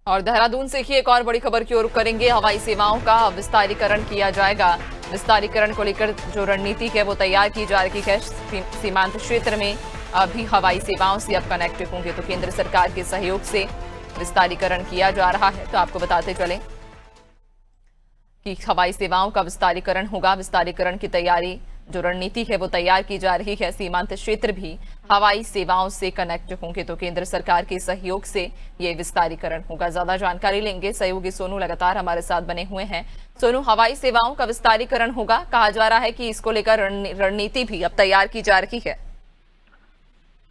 और देहरादून से ही एक और बड़ी खबर की ओर करेंगे। हवाई सेवाओं का विस्तारीकरण किया जाएगा। विस्तारीकरण को लेकर जो रणनीति है वो तैयार की जा रही है। सीमांत क्षेत्र में अभी हवाई सेवाओं से अब कनेक्ट होंगे, तो केंद्र सरकार के सहयोग से विस्तारीकरण किया जा रहा है। तो आपको बताते चलें कि हवाई सेवाओं का विस्तारीकरण होगा। विस्तारीकरण की तैयारी जो रणनीति है वो तैयार की जा रही है। सीमांत क्षेत्र भी हवाई सेवाओं से कनेक्ट होंगे, तो केंद्र सरकार के सहयोग से ये विस्तारीकरण होगा। ज्यादा जानकारी लेंगे, सहयोगी सोनू लगातार हमारे साथ बने हुए हैं। सोनू, हवाई सेवाओं का विस्तारीकरण होगा, कहा जा रहा है कि इसको लेकर रणनीति भी अब तैयार की जा रही है।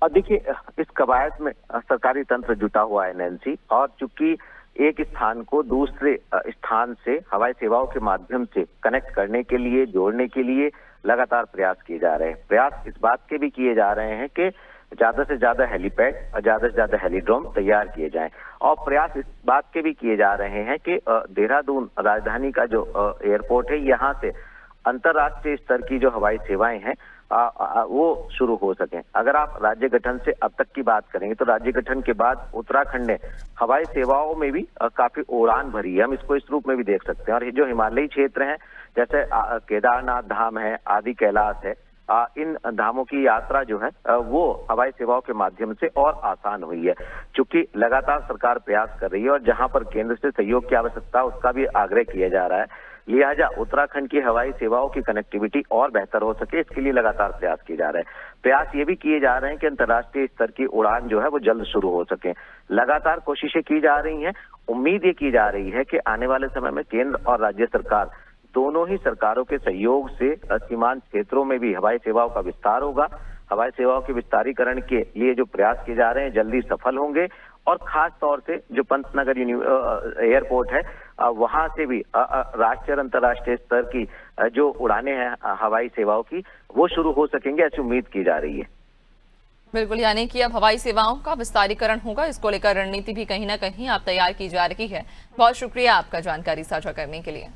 देखिए, इस कवायद में सरकारी तंत्र जुटा हुआ है नैन्सी, और चूंकि एक स्थान को दूसरे स्थान से हवाई सेवाओं के माध्यम से कनेक्ट करने के लिए, जोड़ने के लिए लगातार प्रयास किए जा रहे हैं। प्रयास इस बात के भी किए जा रहे हैं कि ज्यादा से ज्यादा हेलीपैड और ज्यादा से ज्यादा हेलीड्रोम तैयार किए जाएं, और प्रयास इस बात के भी किए जा रहे हैं कि देहरादून राजधानी का जो एयरपोर्ट है, यहाँ से अंतर्राष्ट्रीय स्तर की जो हवाई सेवाएं हैं वो शुरू हो सकें। अगर आप राज्य गठन से अब तक की बात करेंगे तो राज्य गठन के बाद उत्तराखंड ने हवाई सेवाओं में भी काफी उड़ान भरी है। हम इसको इस रूप में भी देख सकते हैं। और ये जो हिमालयी क्षेत्र हैं, जैसे केदारनाथ धाम है, आदि कैलाश है, इन धामों की यात्रा जो है वो हवाई सेवाओं के माध्यम से और आसान हुई है। चूंकि लगातार सरकार प्रयास कर रही है और जहां पर केंद्र से सहयोग की आवश्यकता है उसका भी आग्रह किया जा रहा है, लिहाजा उत्तराखंड की हवाई सेवाओं की कनेक्टिविटी और बेहतर हो सके, इसके लिए लगातार प्रयास किए जा रहे हैं। प्रयास ये भी किए जा रहे हैं कि अंतर्राष्ट्रीय स्तर की उड़ान जो है वो जल्द शुरू हो सके। लगातार कोशिशें की जा रही हैं। उम्मीद ये की जा रही है कि आने वाले समय में केंद्र और राज्य सरकार दोनों ही सरकारों के सहयोग से सीमांत क्षेत्रों में भी हवाई सेवाओं का विस्तार होगा। हवाई सेवाओं के विस्तारीकरण के लिए जो प्रयास किए जा रहे हैं जल्दी सफल होंगे, और खास तौर से जो पंतनगर एयरपोर्ट है वहां से भी राष्ट्रीय और अंतर्राष्ट्रीय स्तर की जो उड़ानें हैं हवाई सेवाओं की, वो शुरू हो सकेंगे, ऐसी उम्मीद की जा रही है। बिल्कुल, यानी कि अब हवाई सेवाओं का विस्तारीकरण होगा। इसको लेकर रणनीति भी कहीं ना कहीं आप तैयार की जा रही है। बहुत शुक्रिया आपका जानकारी साझा करने के लिए।